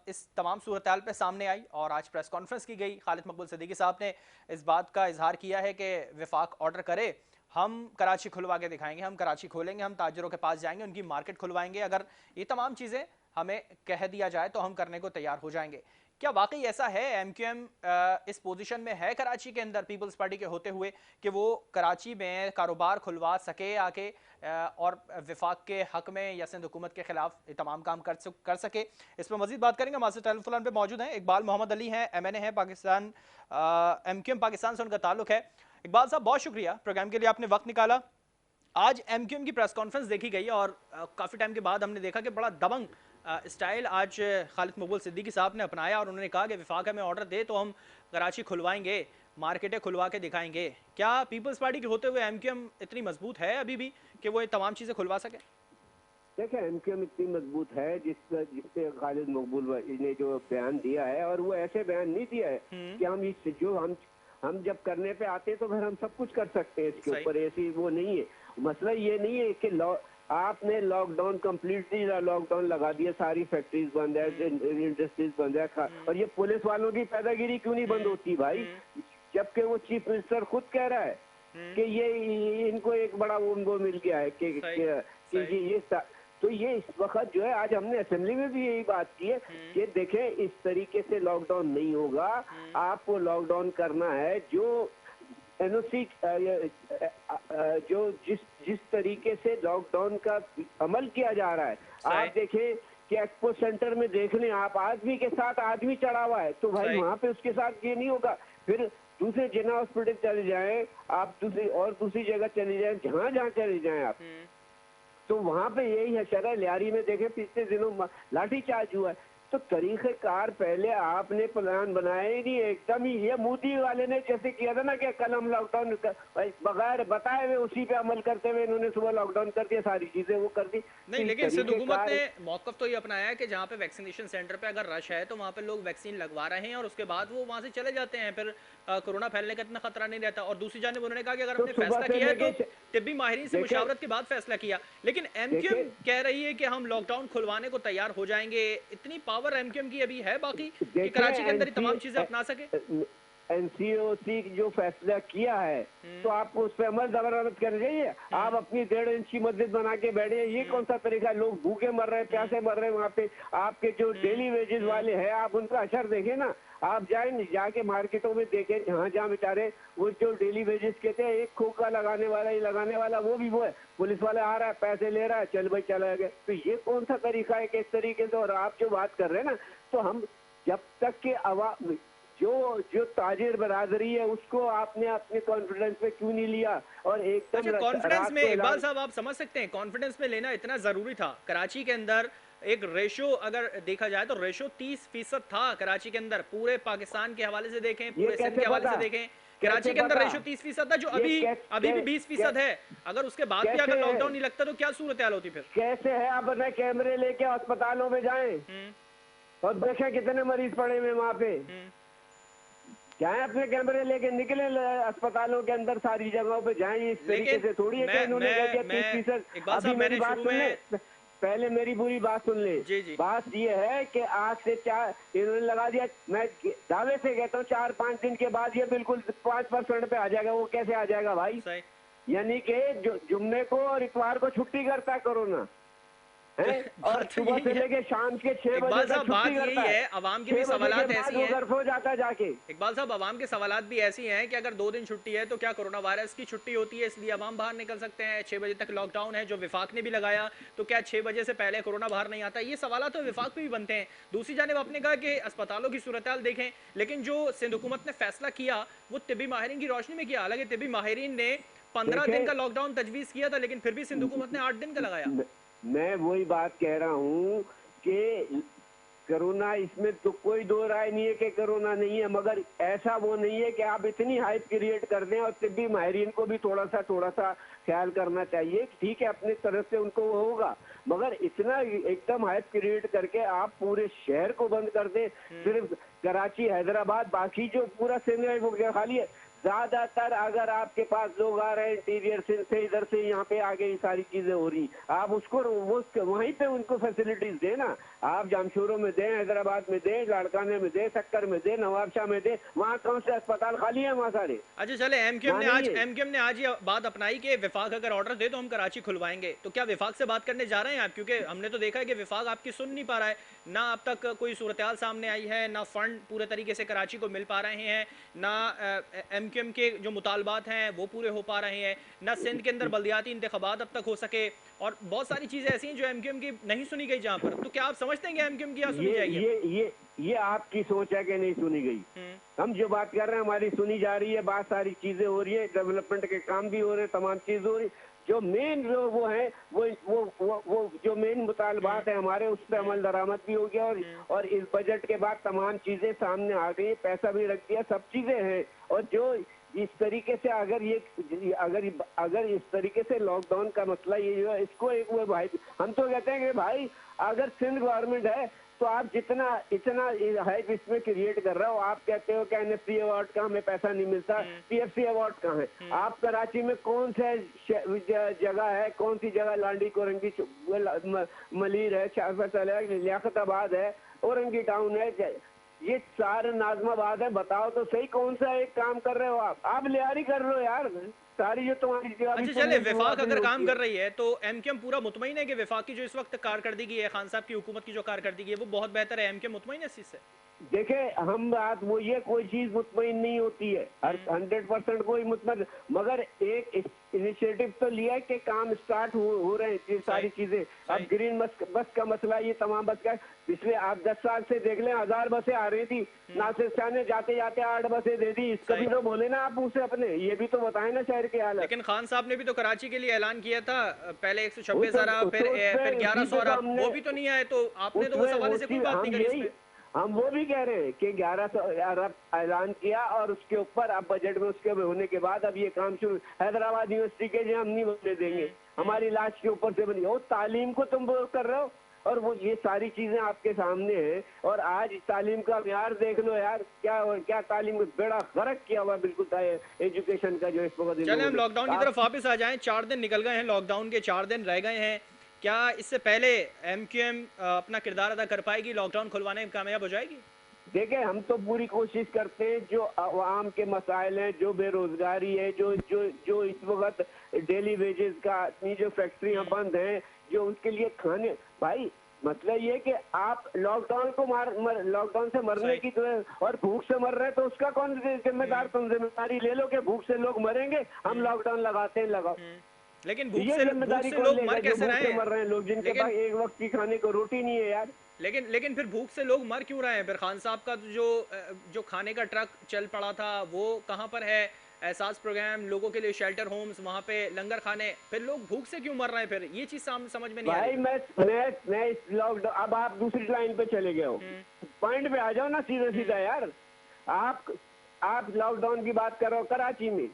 इस तमाम सूरत हाल पर सामने आई और आज प्रेस कॉन्फ्रेंस की गई। खालिद मकबूल सिद्दीकी साहब ने इस बात का इजहार किया है कि विफाक ऑर्डर करे, हम कराची खुलवा के दिखाएंगे, हम कराची खोलेंगे, हम ताजरों के पास जाएंगे, उनकी मार्केट खुलवाएंगे। अगर ये तमाम चीज़ें हमें कह दिया जाए तो हम करने को तैयार हो जाएंगे। क्या वाकई ऐसा है? MQM इस पोजीशन में है कराची के अंदर पीपल्स पार्टी के होते हुए कि वो कराची में कारोबार खुलवा सके आके और विफाक के हक में या सिंध हुकूमत के खिलाफ तमाम काम कर सके? इस पर मजीद बात करेंगे। हमारे टेलीफोन पे मौजूद हैं इकबाल मोहम्मद अली हैं, MNA है पाकिस्तान, MQM पाकिस्तान से उनका ताल्लुक है। इकबाल साहब बहुत शुक्रिया, प्रोग्राम के लिए आपने वक्त निकाला। आज MQM की प्रेस कॉन्फ्रेंस देखी गई और काफ़ी टाइम के बाद हमने देखा कि बड़ा दबंग स्टाइल आज खालिद मकबूल सिद्दीकी साहब ने अपनाया और उन्होंने कहा कि विफाक हमें ऑर्डर दे तो हम कराची खुलवाएंगे, मार्केटें खुलवा के दिखाएंगे। क्या पीपल्स पार्टी के होते हुए MQM इतनी मजबूत है अभी भी कि वो ये तमाम चीज़ें खुलवा सके? देखिए, एमक्यूएम इतनी मजबूत है जिसपे खालिद मकबूल ने जो बयान दिया है, और वो ऐसे बयान नहीं दिया है कि हम इस जो हम जब करने पे आते हैं तो फिर हम सब कुछ कर सकते हैं इसके ऊपर, ऐसी वो नहीं है। मसला ये नहीं है कि आपने लॉकडाउन कम्प्लीटली लॉकडाउन लगा दिया, सारी फैक्ट्रीज बंद है, इंडस्ट्रीज बंद है, और ये पुलिस वालों की पैदागिरी क्यों नहीं बंद होती भाई? जबकि वो चीफ मिनिस्टर खुद कह रहा है कि ये इनको एक बड़ा वो मिल गया है कि ये तो ये इस वक्त जो है, आज हमने असेंबली में भी यही बात की है कि देखें, इस तरीके से लॉकडाउन नहीं होगा। आपको लॉकडाउन करना है जो एनओसी जो जिस तरीके से लॉकडाउन का अमल किया जा रहा है। आप देखें कि एक्सपो सेंटर में देख लें आप, आदमी के साथ आदमी चढ़ा हुआ है, तो भाई वहां पे उसके साथ ये नहीं होगा। फिर दूसरे जिना हॉस्पिटल चले जाएं आप, दूसरी जगह चले जाएं, जहां जहां चले जाएं आप, तो वहां पे यही है। शरह लियारी में देखे पिछले दिनों लाठीचार्ज हुआ है। तो तरीक़ेकार पहले आपने प्लान बनाया ही नहीं, एकदम ही ये मोदी वाले ने जैसे किया था ना कि कल हम लॉकडाउन बगैर बताए हुए उसी पे अमल करते हुए इन्होंने सुबह लॉकडाउन कर दिया, सारी चीजें वो कर दी। नहीं, लेकिन सिंध हुकूमत ने मौक़िफ़ तो ये अपनाया है कि जहाँ पे वैक्सीनेशन सेंटर पे अगर रश है तो वहाँ पे लोग वैक्सीन लगवा रहे हैं और उसके बाद वो वहाँ से चले जाते हैं, फिर कोरोना फैलने का इतना खतरा नहीं रहता। और दूसरी जानिब उन्होंने कहा कि अगर हमने फैसला किया है तो तिब्बी माहिरीन से मुशावरत के बाद फैसला किया। लेकिन MQM कह रही है कि हम लॉकडाउन खुलवाने को तैयार हो जाएंगे। इतनी पावर MQM की अभी है बाकी कि कराची के अंदर तमाम चीजें अपना सके? एनसीओसी जो फैसला किया है तो आपको उस पर अमल दरामद करनी चाहिए। आप अपनी 1.5 इंच की मस्जिद बना के बैठे, ये कौन सा तरीका है? लोग भूखे मर रहे हैं, प्यासे मर रहे हैं वहाँ पे। आपके जो डेली वेजेस वाले हैं, आप उनका असर देखें ना। आप जाके मार्केटों में देखें, जहाँ बेचारे वो जो डेली वेजेस कहते हैं, एक खोखा लगाने वाला ही लगाने वाला, वो भी वो है, पुलिस वाला आ रहा है, पैसे ले रहा है, चल भाई चला गया। तो ये कौन सा तरीका है? किस तरीके से? और आप जो बात कर रहे हैं ना, तो हम जब तक के आवाम जो ताजिर बरादरी है उसको आपने अपने कॉन्फिडेंस में क्यों नहीं लिया? और एकदम अच्छा, कॉन्फिडेंस में इकबाल साहब आप समझ सकते हैं कॉन्फिडेंस में लेना इतना जरूरी था? कराची के अंदर एक रेशो अगर देखा जाए तो रेशो 30% था कराची के अंदर। पूरे पाकिस्तान के हवाले से देखें, पूरे सिंध के हवाले से देखें, कराची के अंदर रेशो 30% था, जो अभी भी 20% है। अगर उसके बाद भी अगर लॉकडाउन नहीं लगता तो क्या सूरत हाल होती फिर? कैसे है? आप अपने कैमरे लेके अस्पतालों में जाएं और देखें कितने मरीज पड़े हुए वहाँ पे। जाएं अपने कैमरे लेके, निकले अस्पतालों के अंदर, सारी जगहों पे जाएं। इस तरीके से थोड़ी है कि इन्होंने कह दिया 30%। अभी मेरी बात सुन ले, पहले मेरी पूरी बात सुन ले। बात ये है कि आज से 4 इन्होंने लगा दिया, मैं दावे से कहता हूँ 4-5 दिन के बाद ये बिल्कुल 5% पे आ जाएगा। वो कैसे आ जाएगा भाई? यानी कि जुम्मे को और इतवार को छुट्टी करता है कोरोना है, और सुबह से लेके शाम के 6 बजे तक छुट्टी करता है। अवाम के भी सवालात ऐसी हैं, हो जाता है जाके। इकबाल साहब, अवाम के सवालात भी ऐसी हैं कि अगर 2 दिन छुट्टी है तो क्या कोरोना वायरस की छुट्टी होती है इसलिए अवाम बाहर निकल सकते हैं? 6 बजे तक लॉकडाउन है जो विफाक ने भी लगाया, तो क्या 6 बजे से पहले कोरोना बाहर नहीं आता? ये सवालात तो विफाक पे भी बनते हैं। दूसरी जानिब आपने कहा कि अस्पतालों की सूरत हाल देखें, लेकिन जो सिंध हुकूमत ने फैसला किया वो तिब्बी माहिरीन की रोशनी में किया। हालांकि तिब्बी माहिरीन ने 15 दिन का लॉकडाउन तजवीज़ किया था, लेकिन फिर भी सिंध हुकूमत ने 8 दिन का लगाया। मैं वही बात कह रहा हूँ कि कोरोना, इसमें तो कोई दो राय नहीं है कि कोरोना नहीं है, मगर ऐसा वो नहीं है कि आप इतनी हाइप क्रिएट कर दें। और तिब्बी माहिरीन को भी थोड़ा सा ख्याल करना चाहिए। ठीक है, अपनी तरफ से उनको वो होगा, मगर इतना एकदम हाइप क्रिएट करके आप पूरे शहर को बंद कर दें। सिर्फ कराची, हैदराबाद, बाकी जो पूरा सिंध है वो खाली है। ज्यादातर अगर आपके पास लोग आ रहे हैं इंटीरियर से इधर से यहाँ पे आगे ये सारी चीजें हो रही, आप उसको वहीं पे उनको फैसिलिटीज दें ना। आप जामशोरों में दें, हैदराबाद में दें, लाड़काने में दें, सक्कर में दें, नवाबशाह में दें। वहाँ कौन से अस्पताल खाली है वहाँ सारे? अच्छा चले, एमक्यूएम ने आज ये बात अपनाई कि विफाक अगर ऑर्डर दे तो हम कराची खुलवाएंगे। तो क्या विफाक से बात करने जा रहे हैं आप? क्योंकि हमने तो देखा है कि विफाक आपकी सुन नहीं पा रहा है। ना अब तक कोई सूरत हाल सामने आई है, ना फंड पूरे तरीके से कराची को मिल पा रहे हैं, ना एमक्यूएम के जो मुतालबात हैं वो पूरे हो पा रहे हैं, ना सिंध के अंदर बल्दियाती इंतखाबात अब तक हो सके, और बहुत सारी चीजें ऐसी हैं जो एमक्यूएम की नहीं सुनी गई जहां पर। तो क्या आप समझते हैं कि एमक्यूएम की यहाँ सुनी जाएगी? ये आपकी सोच है कि नहीं सुनी गई? हम जो बात कर रहे हैं हमारी सुनी जा रही है, बात सारी चीजें हो रही है, डेवलपमेंट के काम भी हो रहे हैं, तमाम चीजें हो रही। जो मेन जो वो है वो जो मेन मुतालबात है हमारे, उस पर अमल दरामद भी हो गया। और इस बजट के बाद तमाम चीजें सामने आ गई, पैसा भी रख दिया, सब चीजें हैं। और जो इस तरीके से अगर इस तरीके से लॉकडाउन का मसला ये जो है, इसको एक वो भाई, हम तो कहते हैं कि भाई अगर सिंध गवर्नमेंट है तो आप इतना हाइप इसमें क्रिएट कर रहे हो। आप कहते हो कि एनएफसी अवार्ड का हमें पैसा नहीं मिलता, पीएफसी अवार्ड कहाँ है? आप कराची में कौन सा जगह है, कौन सी जगह, लांडी कोरंगी, मलीर है, लियाकताबाद है, औरंगी टाउन है, ये सारे नाजमाबाद है। बताओ तो सही कौन सा एक काम कर रहे हो आप लियारी कर रहे हो यार, सारी जो तुम्हारी। अच्छा चले, विफाक अगर काम कर रही है तो एमक्यूएम पूरा मुतमईन है कि विफाक की जो इस वक्त कारकर्दगी है, खान साहब की हुकूमत की जो कारकर्दगी है वो बहुत बेहतर है? एमक्यूएम मुतमईन है इस चीज से? देखे, हम बात वो, ये कोई चीज मुतमईन नहीं होती है 100% कोई मुतमईन, मगर एक इनिशिएटिव तो लिया है कि काम स्टार्ट हो रहे हैं ये सारी चीजें। अब ग्रीन बस का मसला, ये तमाम बस का पिछले आप 10 साल से देख लें, 1000 बसें आ रही थी, नासिर शाह ने जाते जाते 8 बसें दे दी। इसका भी तो बोले ना आप उसे अपने, ये भी तो बताए ना शहर के हालत। लेकिन खान साहब ने भी तो कराची के लिए ऐलान किया था, पहले 126 आ रहा, फिर 1100 आ रहा, वो भी तो नहीं आए। तो आपने तो उस हवाले से कोई बात नहीं करी। हम वो भी कह रहे हैं कि 1100 अरब ऐलान किया, और उसके ऊपर अब बजट में उसके होने के बाद अब ये काम शुरू। हैदराबाद यूनिवर्सिटी के जो हम नहीं बनने देंगे, हमारी लाश के ऊपर से बनी हो। तालीम को तुम वो कर रहे हो, और वो ये सारी चीजें आपके सामने हैं। और आज तालीम का म्यार देख लो यार, क्या तालीम को बेड़ा गर्क किया हुआ बिल्कुल एजुकेशन का जो इस वक्त। चले हम लॉकडाउन की तरफ वापस आ जाएं। 4 दिन निकल गए हैं, लॉकडाउन के 4 दिन रह गए हैं। क्या इससे पहले एमक्यूएम अपना किरदार अदा कर पाएगी, लॉकडाउन खुलवाने में कामयाब हो जाएगी? देखिए, हम तो पूरी कोशिश करते हैं, जो आवाम के मसाइल हैं, जो बेरोजगारी है, जो जो जो इस वक्त डेली वेजेस का, अपनी जो फैक्ट्रियां बंद हैं, जो उसके लिए खाने, भाई मतलब ये कि आप लॉकडाउन को लॉकडाउन से मरने सही। की तो और भूख से मर रहे हैं, तो उसका कौन जिम्मेदार? तुम जिम्मेदारी ले लो कि भूख से लोग मरेंगे, हम लॉकडाउन लगाते हैं, लगाओ। लेकिन ये भूख जिम्मेदारी से कौन लोग लेगा मर जो कैसे भूख रहे से हैं? मर रहे हैं लोग, जिनके पास लेकिन एक वक्त की खाने को रोटी नहीं है यार। लेकिन फिर भूख से लोग मर क्यों रहे हैं? फिर खान साहब का जो खाने का ट्रक चल पड़ा था वो कहाँ पर है? एहसास प्रोग्राम, लोगों के लिए शेल्टर होम्स, वहाँ पे लंगर खाने, फिर लोग भूख से क्यों मर रहे हैं? फिर ये चीज समझ में नहीं आ भाई रही। मैं इस लॉकडाउन, अब आप दूसरी लाइन पे चले गए हो, पॉइंट पे आ जाओ ना सीधा सीधा यार। आप आप लॉकडाउन की बात करो कराची में,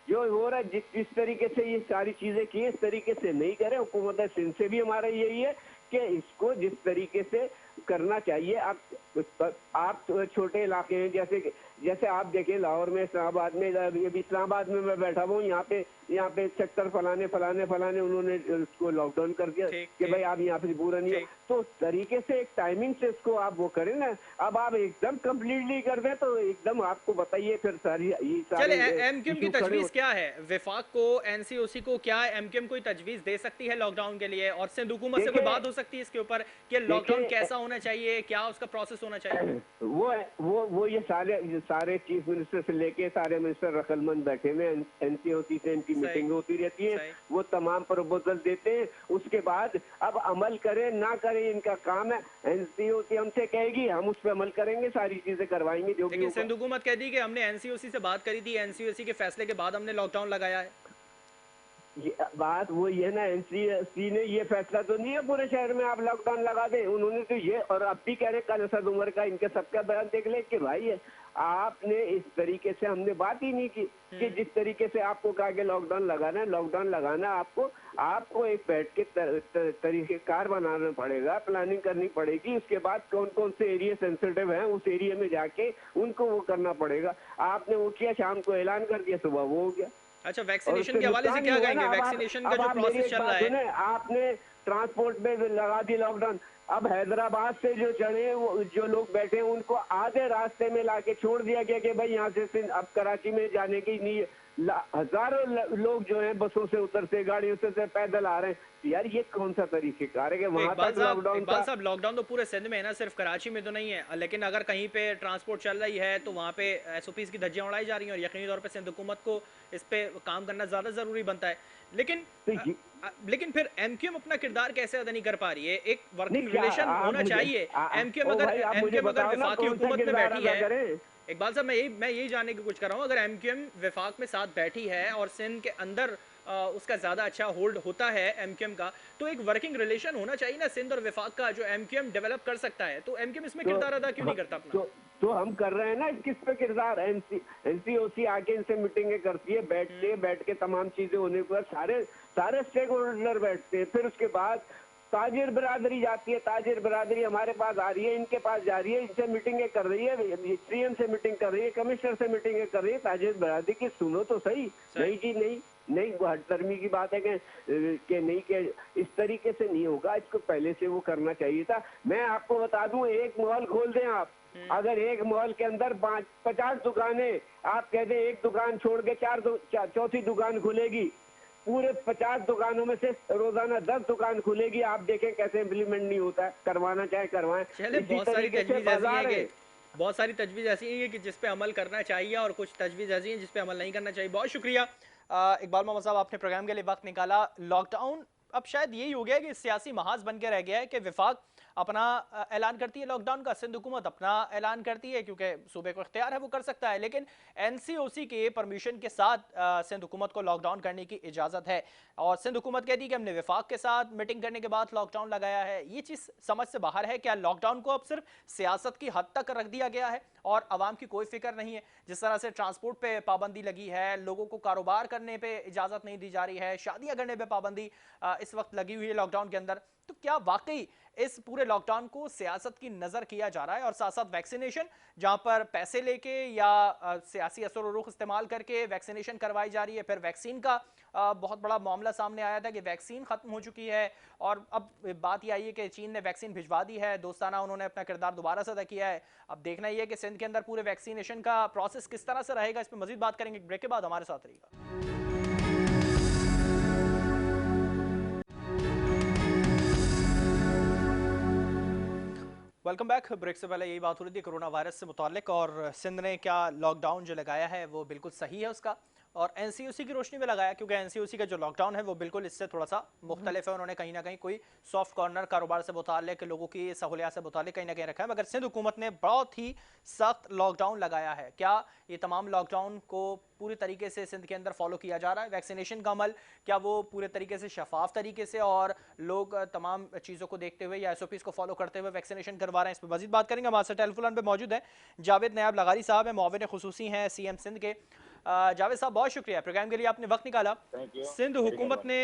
जो हो रहा है, जिस तरीके से ये सारी चीजें की, इस तरीके से नहीं करे। हुकूमत सिंध से भी हमारा यही है कि इसको जिस तरीके से करना चाहिए। आप छोटे इलाके हैं, जैसे जैसे आप देखें लाहौर में, इस्लामाबाद में, अभी इस्लामाबाद में मैं बैठा हूँ, यहाँ पे सेक्टर फलाने फलाने फलाने उन्होंने उसको लॉकडाउन कर दिया ठीक कि ठीक भाई आप यहाँ पे पूरा नहीं हो। ठीक। तो उस तरीके से एक टाइमिंग से इसको आप वो करें ना। अब आप एकदम कम्प्लीटली कर दें तो एकदम आपको बताइए फिर ये चले, सारे एमक्यूएम की इशू खड़े तजवीज़ क्या है? विफाक को, एनसीओसी को, क्या एमक्यूएम कोई तजवीज़ दे सकती है लॉकडाउन के लिए? और सिंध हुकूमत से कोई देखे बात हो सकती है इसके ऊपर कि लॉकडाउन देखे कैसा होना चाहिए, क्या उसका प्रोसेस होना चाहिए? वो ये सारे चीफ मिनिस्टर से लेके सारे मिनिस्टर रकलमंद बैठे हुए, एनसीओसी से इनकी सही मीटिंग होती रहती है, सही। वो तमाम प्रपोजल देते हैं। उसके बाद अब अमल करें ना करें इनका काम है। एनसीओसी हमसे कहेगी, हम उस पर अमल करेंगे, सारी चीजें करवाएंगे जो भी लेकिन होगा। सिंध हुकूमत कह दी कि हमने एनसीओसी से बात करी थी, एनसीओसी के फैसले के बाद हमने लॉकडाउन लगाया है। ये बात वो ये ना, एनसीसी ने ये फैसला तो नहीं है पूरे शहर में आप लॉकडाउन लगा दें। उन्होंने तो ये, और अब भी कह रहे कल असद उमर का, इनके सबका बयान देख ले कि भाई आपने इस तरीके से, हमने बात ही नहीं की कि जिस तरीके से आपको कहा कि लॉकडाउन लगाना है, लॉकडाउन लगाना आपको एक बैठ के तरीकेकार बनाना पड़ेगा, प्लानिंग करनी पड़ेगी। उसके बाद कौन कौन से एरिया सेंसिटिव हैं, उस एरिया में जाके उनको वो करना पड़ेगा। आपने वो किया, शाम को ऐलान कर दिया, सुबह वो हो गया। अच्छा, वैक्सीनेशन के हवाले से क्या कहेंगे? वैक्सीनेशन का जो प्रोसेस चल रहा है, आपने ट्रांसपोर्ट में लगा दी लॉकडाउन। अब हैदराबाद से जो चढ़े, वो जो लोग बैठे हैं, उनको आधे रास्ते में लाके छोड़ दिया गया कि भाई यहाँ से अब कराची में जाने की नहीं। हजारों लोग जो हैं बसों से उतरते, गाड़ियों से पैदल आ रहे हैं। यार ये कौन सा तरीकेकार है कि वहां तक लॉकडाउन था? इकबाल साहब, लॉकडाउन तो पूरे सिंध में है ना, सिर्फ कराची में तो नहीं है। लेकिन अगर कहीं पे ट्रांसपोर्ट चल रही है तो वहाँ पे एसओपीज की धज्जियां उड़ाई जा रही हैं, और यकीनी तौर पे सिंध हुकूमत को इस पे काम करना ज़्यादा ज़रूरी बनता है। लेकिन लेकिन फिर एमक्यूएम अपना किरदार कैसे अदा नहीं कर पा रही है? एक वर्किंग रिलेशन होना चाहिए। एमक्यूएम अगर विफाक की हुकूमत में बैठी है, इकबाल साहब, मैं यही जानने की कोशिश कर रहा हूँ, अगर एमक्यूएम विफाक में साथ बैठी है और सिंध के अंदर उसका ज़्यादा अच्छा होल्ड होता है एमक्यूएम का, तो एक वर्किंग रिलेशन होना चाहिए ना सिंध और विफाक का, जो एमक्यूएम डेवलप कर सकता है। तो एमक्यूएम इसमें किरदार अदा क्यों नहीं करता अपना? तो हम कर रहे हैं ना, किस पे किरदार। एनसीओसी आके इनसे मीटिंगें करती है, बैठ के तमाम चीजें होने के बाद सारे स्टेक होल्डर बैठते हैं। फिर उसके बाद ताजिर बिरादरी जाती है, ताजिर बिरादरी हमारे पास आ रही है, इनके पास जा रही है, इनसे मीटिंगें कर रही है, सीएम से मीटिंग कर रही है, कमिश्नर से मीटिंगें कर रही है। ताजिर बिरादरी की सुनो तो सही। नहीं जी, नहीं हटदर्मी की बात है कि नहीं, कि इस तरीके से नहीं होगा, इसको पहले से वो करना चाहिए था। मैं आपको बता दूं, एक मॉल खोल दें आप, अगर एक मॉल के अंदर 50 दुकानें, आप कह दें एक दुकान छोड़ के चौथी दुकान खुलेगी, पूरे 50 दुकानों में से रोजाना 10 दुकान खुलेगी। आप देखें कैसे इम्प्लीमेंट नहीं होता है। करवाना चाहे करवाएं। चले, बहुत सारी तजवीज़ ऐसी है कि जिस पे अमल करना चाहिए, और कुछ तजवीज़ ऐसी हैं जिस पे अमल नहीं करना चाहिए। बहुत शुक्रिया इकबाल मोहम्मद साहब, आपने प्रोग्राम के लिए वक्त निकाला। लॉकडाउन अब शायद यही हो गया है कि सियासी महाज बन के रह गया है कि विफाक अपना ऐलान करती है लॉकडाउन का, सिंध हुकूमत अपना ऐलान करती है, क्योंकि सूबे को इख्तियार है, वो कर सकता है। लेकिन एनसीओसी के परमिशन के साथ सिंध हुकूमत को लॉकडाउन करने की इजाज़त है, और सिंध हुकूमत कहती है कि हमने विफाक के साथ मीटिंग करने के बाद लॉकडाउन लगाया है। ये चीज़ समझ से बाहर है। क्या लॉकडाउन को अब सिर्फ सियासत की हद तक रख दिया गया है और आवाम की कोई फिक्र नहीं है? जिस तरह से ट्रांसपोर्ट पे पाबंदी लगी है, लोगों को कारोबार करने पे इजाज़त नहीं दी जा रही है, शादियां करने पे पाबंदी इस वक्त लगी हुई है लॉकडाउन के अंदर, तो क्या वाकई इस पूरे लॉकडाउन को सियासत की नज़र किया जा रहा है? और साथ साथ वैक्सीनेशन, जहां पर पैसे लेके या सियासी असर और रुख इस्तेमाल करके वैक्सीनेशन करवाई जा रही है, फिर वैक्सीन का बहुत बड़ा मामला सामने आया था कि वैक्सीन खत्म हो चुकी है और अब बात ये आई है कि चीन ने वैक्सीन भिजवा दी है, दोस्ताना उन्होंने अपना किरदार दोबारा से अदा किया है। अब देखना ये है कि सिंध के अंदर पूरे वैक्सीनेशन का प्रोसेस किस तरह से रहेगा, इस पर मजीद बात करेंगे ब्रेक के बाद। हमारे साथ रहिएगा। Welcome back. ब्रेक से पहले यही बात हो रही थी कोरोना वायरस से मुतालिक, और सिंध ने क्या लॉकडाउन जो लगाया है वो बिल्कुल सही है उसका, और एनसीयूसी की रोशनी में लगाया, क्योंकि एनसीयूसी का जो लॉकडाउन है वो बिल्कुल इससे थोड़ा सा मुख्तलिफ है। उन्होंने कहीं ना कहीं कोई सॉफ्ट कॉर्नर कारोबार से मुतालिक, लोगों की सहूलियात से मुतालिक कहीं ना कहीं रखा है, मगर सिंध हुकूमत ने बहुत ही सख्त लॉकडाउन लगाया है। क्या ये तमाम लॉकडाउन को पूरी तरीके से सिंध के अंदर फॉलो किया जा रहा है? वैक्सीनेशन का अमल क्या वो पूरे तरीके से शफाफ तरीके से और लोग तमाम चीज़ों को देखते हुए या एसओपीज़ को फॉलो करते हुए वैक्सीनेशन करवा रहे हैं? इस पर मजीद बात करेंगे। हमारे साथ टेलीफोन पे मौजूद है जावेद नायब लगारी साहब, है मुआविन खुसूसी हैं सीएम सिंध के। जावेद साहब, बहुत शुक्रिया प्रोग्राम के लिए, आपने वक्त निकाला। सिंध हुकूमत ने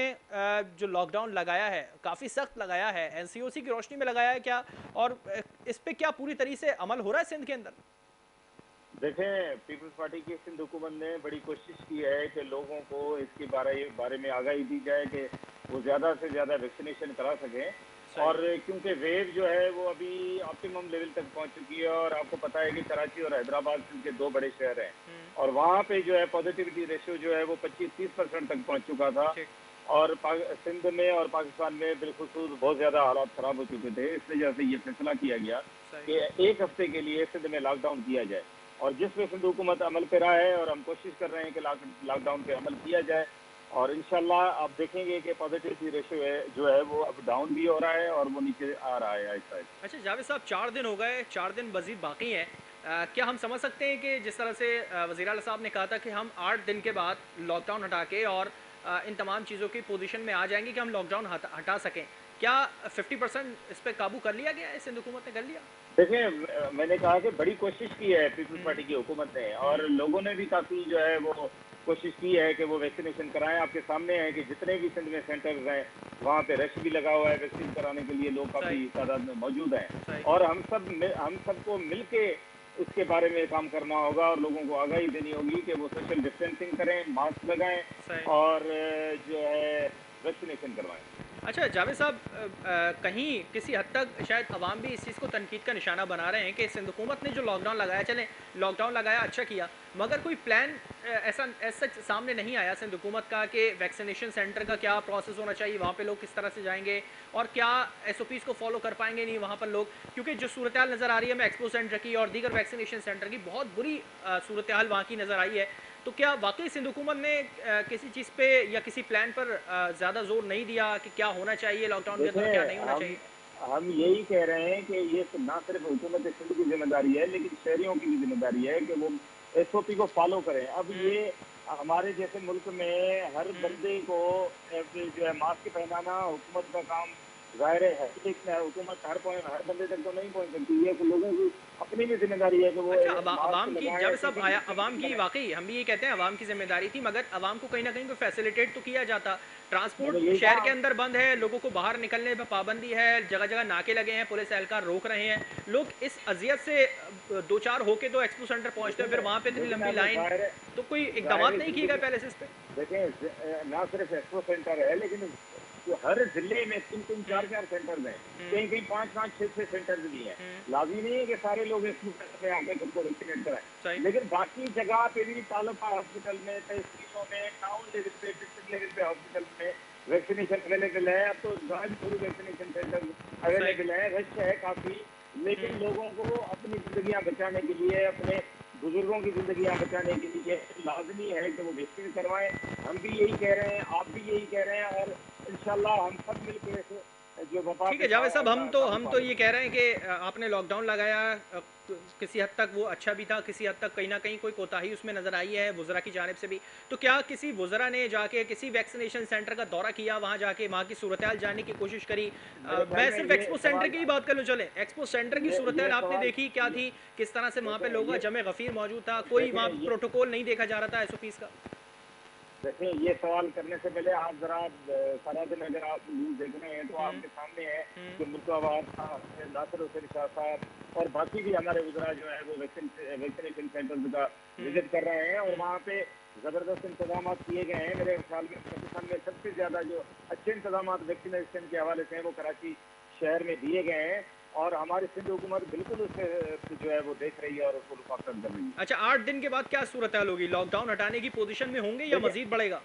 जो लॉकडाउन लगाया है काफ़ी सख्त लगाया है, एनसीओसी की रोशनी में लगाया है क्या, और इस पे क्या पूरी तरीके से अमल हो रहा है सिंध के अंदर? देखें, पीपल्स पार्टी की सिंध हुकूमत ने बड़ी कोशिश की है कि लोगों को इसके बारे में आगाही दी जाए कि वो ज़्यादा से ज़्यादा वैक्सीनेशन करा सकें। और क्योंकि वेव जो है वो अभी ऑप्टिमम लेवल तक पहुंच चुकी है, और आपको पता है कि कराची और हैदराबाद के दो बड़े शहर हैं, और वहाँ पे जो है पॉजिटिविटी रेशियो जो है वो 25-30% तक पहुंच चुका था। और सिंध में और पाकिस्तान में बिलखुसूस बहुत ज़्यादा हालात ख़राब हो चुके थे। इस वजह से ये फैसला किया गया कि 1 हफ्ते के लिए सिंध में लॉकडाउन किया जाए, और जिस पे सिंध हुकूमत अमल पे रहा है, और हम कोशिश कर रहे हैं कि लॉकडाउन पे अमल किया जाए। और इंशाल्लाह आप देखेंगे कि पॉजिटिविटी रेशियो है जो है वो अब डाउन भी हो रहा है और वो नीचे आ रहा है आहिस्ता आहिस्ता। अच्छा जावेद साहब, 4 दिन हो गए, 4 दिन मजीद बाकी हैं। क्या हम समझ सकते हैं कि जिस तरह से वज़ीर आला साहब ने कहा था कि हम 8 दिन के बाद लॉकडाउन हटा के और इन तमाम चीज़ों की पोजीशन में आ जाएंगे कि हम लॉकडाउन हटा सकें, क्या 50% इस पर काबू कर लिया गया है? सिंध हुकूमत ने कर लिया? देखिए, मैंने कहा कि बड़ी कोशिश की है पीपल्स पार्टी की हुकूमत ने, और लोगों ने भी काफ़ी जो है वो कोशिश की है कि वो वैक्सीनेशन कराएं। आपके सामने है कि जितने भी सिंध में सेंटर्स हैं वहाँ पे रश भी लगा हुआ है, वैक्सीन कराने के लिए लोग काफ़ी तादाद में मौजूद हैं, और हम सबको मिल के इसके बारे में काम करना होगा, और लोगों को आगाही देनी होगी कि वो सोशल डिस्टेंसिंग करें, मास्क लगाएं और जो है वैक्सीनेशन करवाएं। अच्छा जावेद साहब, कहीं किसी हद तक शायद अवाम भी इस चीज़ को तनकीद का निशाना बना रहे हैं कि सिंध हुकूमत ने जो लॉकडाउन लगाया, चलें लॉकडाउन लगाया अच्छा किया, मगर कोई प्लान ऐसा सामने नहीं आया सिंध हुकूमत का कि वैक्सीनेशन सेंटर का क्या प्रोसेस होना चाहिए, वहाँ पे लोग किस तरह से जाएंगे और क्या एसओपीज़ को फॉलो कर पाएंगे नहीं वहाँ पर लोग, क्योंकि जो सूरत हाल नज़र आ रही है, मैं एक्सपो सेंटर की और दीगर वैक्सीनेशन सेंटर की बहुत बुरी सूरत हाल वहाँ की नज़र आई है। तो क्या वाकई सिंध हुकूमत ने किसी चीज़ पे या किसी प्लान पर ज़्यादा जोर नहीं दिया कि क्या होना चाहिए लॉकडाउन के अंदर, क्या नहीं होना चाहिए? हम यही कह रहे हैं कि ये ना सिर्फ हुकूमत सिंध की जिम्मेदारी है, लेकिन शहरियों की भी जिम्मेदारी है कि वो एसओपी को फॉलो करें। अब ये हमारे जैसे मुल्क में हर बंदे को जो है मास्क पहनाना हुकूमत का काम जाहिर है, लेकिन हुकूमत हर बंदे तक तो नहीं पहुंच सकती है, तो लोगों की अपनी भी जिम्मेदारी है कि वो अच्छा, अवाम की जब सब आया, अवाम की वाकई हम भी ये कहते हैं अवाम की जिम्मेदारी थी, मगर अवाम को कहीं ना कहीं तो फैसिलिटेट तो किया जाता। ट्रांसपोर्ट शहर के अंदर बंद है, लोगों को बाहर निकलने पर पाबंदी है, जगह जगह नाके लगे हैं, पुलिस एहलकार रोक रहे हैं, लोग इस अजियत से दो चार होके तो एक्सपो सेंटर पहुंचते हैं, फिर वहाँ पे इतनी लंबी लाइन, तो कोई इकदाम नहीं किए गए पहले से इस पे? देखें, ना सिर्फ एक्सपो सेंटर है, लेकिन हर जिले में 3-3, 4-4 सेंटर्स हैं, कहीं कहीं 5-5, 6-6 सेंटर्स भी हैं। लाज़मी नहीं है कि सारे लोग इस पे आके खुद को वैक्सीनेट कराएं, लेकिन बाकी जगह पे भी तालुका हॉस्पिटल में, तहसीलों में, टाउन लेवल पे, डिस्ट्रिक्ट लेवल पे हॉस्पिटल में वैक्सीनेशन अवेलेबल है। अब तो पूरी वैक्सीनेशन सेंटर अवेलेबल है, रश है काफ़ी, लेकिन लोगों को अपनी जिंदगियां बचाने के लिए, अपने बुजुर्गों की जिंदगियां बचाने के लिए लाजमी है कि वो वैक्सीन करवाएं। हम भी यही कह रहे हैं, आप भी यही कह रहे हैं, और इंशाल्लाह हम सब मिलकर जो ठीक है जावेद साहब, हम तो ये कह रहे हैं कि आपने लॉकडाउन लगाया, किसी हद तक वो अच्छा भी था, किसी हद तक कहीं ना कहीं कोई कोताही उसमें नजर आई है वुज़रा की जानिब से भी। तो क्या किसी वुज़रा ने जाके किसी वैक्सीनेशन सेंटर का दौरा किया, वहाँ जाके वहाँ की सूरत हाल जानने की कोशिश करी? मैं सिर्फ एक्सपो सेंटर की ही बात कर लूँ, चले एक्सपो सेंटर की सूरत हाल आपने देखी क्या थी, किस तरह से वहाँ पे लोगों का जमे गफीर मौजूद था, कोई वहाँ प्रोटोकॉल नहीं देखा जा रहा था एसओपीज़ का? देखिए, ये सवाल करने से पहले आप जरा सारा दिन अगर आप न्यूज देख रहे हैं तो आपके सामने है कि मुल्काबाद साहब, नासिर हुसैन शाह साहब और बाकी भी हमारे वज़रा जो है वो वैक्सीनेशन सेंटर्स का विजिट कर रहे हैं, और वहाँ पे जबरदस्त इंतजाम किए गए हैं। मेरे ख्याल में पाकिस्तान में सबसे ज्यादा जो अच्छे इंतजाम वैक्सीनेशन के हवाले से हैं वो कराची शहर में दिए गए हैं, और हमारी सिंध हुकूमत बिल्कुल उससे जो है वो देख रही है और उसको लुफाकन कर रही है। अच्छा, 8 दिन के बाद क्या सूरत हाल होगी? लॉकडाउन हटाने की पोजीशन में होंगे या मजीद बढ़ेगा?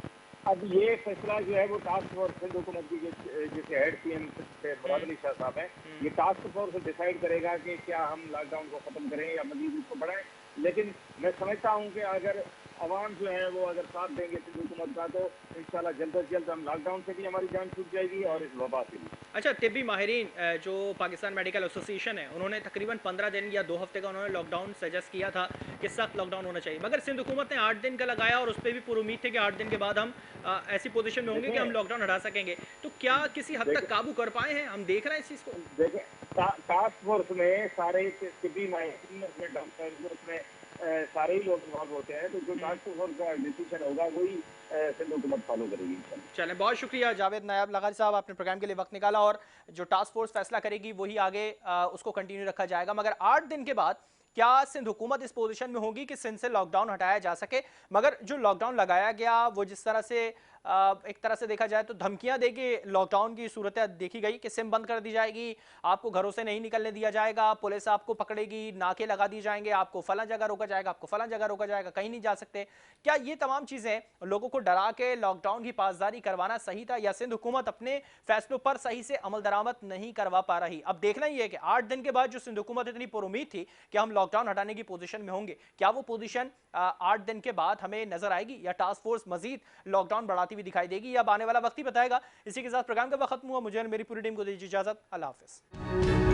अब ये फैसला जो है वो टास्क फोर्स सिंध हुकूमत की जैसे हेड सीएम मुराद अली शाह साहब हैं, ये टास्क फोर्स डिसाइड करेगा कि क्या हम लॉकडाउन को खत्म करें या मजीद उसको बढ़ाएं। लेकिन मैं समझता हूँ कि अगर अवाम जो है वो अगर साथ देंगे सिंध हुकूमत का, तो इंशाल्लाह जल्द अज जल्द हम लॉकडाउन से भी हमारी जान छूट जाएगी और इस वबा से भी। अच्छा, तिब्बी माहिरीन जो पाकिस्तान मेडिकल एसोसिएशन है, उन्होंने तकरीबन 15 दिन या 2 हफ्ते का उन्होंने लॉकडाउन सजेस्ट किया था कि सख्त लॉकडाउन होना चाहिए, मगर सिंध हुकूमत ने 8 दिन का लगाया और उस पर भी पूरी उम्मीद थी कि 8 दिन के बाद हम ऐसी पोजीशन में होंगे कि हम लॉकडाउन हटा सकेंगे। तो क्या किसी हद तक काबू कर पाए हैं? हम देख रहे हैं इस चीज़ को। देखिए, टास्क फोर्स में सारे तिब्बी माहिरीन, उसमें डॉक्टर, उसमें सारे ही लोग इन्वॉल्व होते हैं, तो जो टास्क फोर्स का डिसीजन होगा वही सिंध हुकूमत फॉलो करेगी। चलें, बहुत शुक्रिया जावेद नायब लगारी साहब, आपने प्रोग्राम के लिए वक्त निकाला, और जो टास्क फोर्स फैसला करेगी वही आगे उसको कंटिन्यू रखा जाएगा। मगर 8 दिन के बाद क्या सिंध हुकूमत इस पोजीशन में होगी कि सिंध से लॉकडाउन हटाया जा सके? मगर जो लॉकडाउन लगाया गया वो जिस तरह से एक तरह से देखा जाए तो धमकियां देके लॉकडाउन की सूरत देखी गई कि सिम बंद कर दी जाएगी, आपको घरों से नहीं निकलने दिया जाएगा, पुलिस आपको पकड़ेगी, नाके लगा दिए जाएंगे, आपको फला जगह रोका जाएगा, आपको फला जगह रोका जाएगा, कहीं नहीं जा सकते। क्या ये तमाम चीजें लोगों को डरा के लॉकडाउन की पासदारी करवाना सही था, या सिंध हुकूमत अपने फैसलों पर सही से अमल दरामद नहीं करवा पा रही? अब देखना ही है कि 8 दिन के बाद जो सिंध हुकूमत इतनी पुरुमीद थी कि हम लॉकडाउन हटाने की पोजीशन में होंगे, क्या वो पोजीशन 8 दिन के बाद हमें नजर आएगी या टास्क फोर्स मजीद लॉकडाउन बढ़ाती हुई दिखाई देगी? अब आने वाला वक्त ही बताएगा। इसी के साथ प्रोग्राम का वक्त खत्म हुआ। मुझे और मेरी पूरी टीम को दीजिए इजाजत। अल्लाह हाफिज।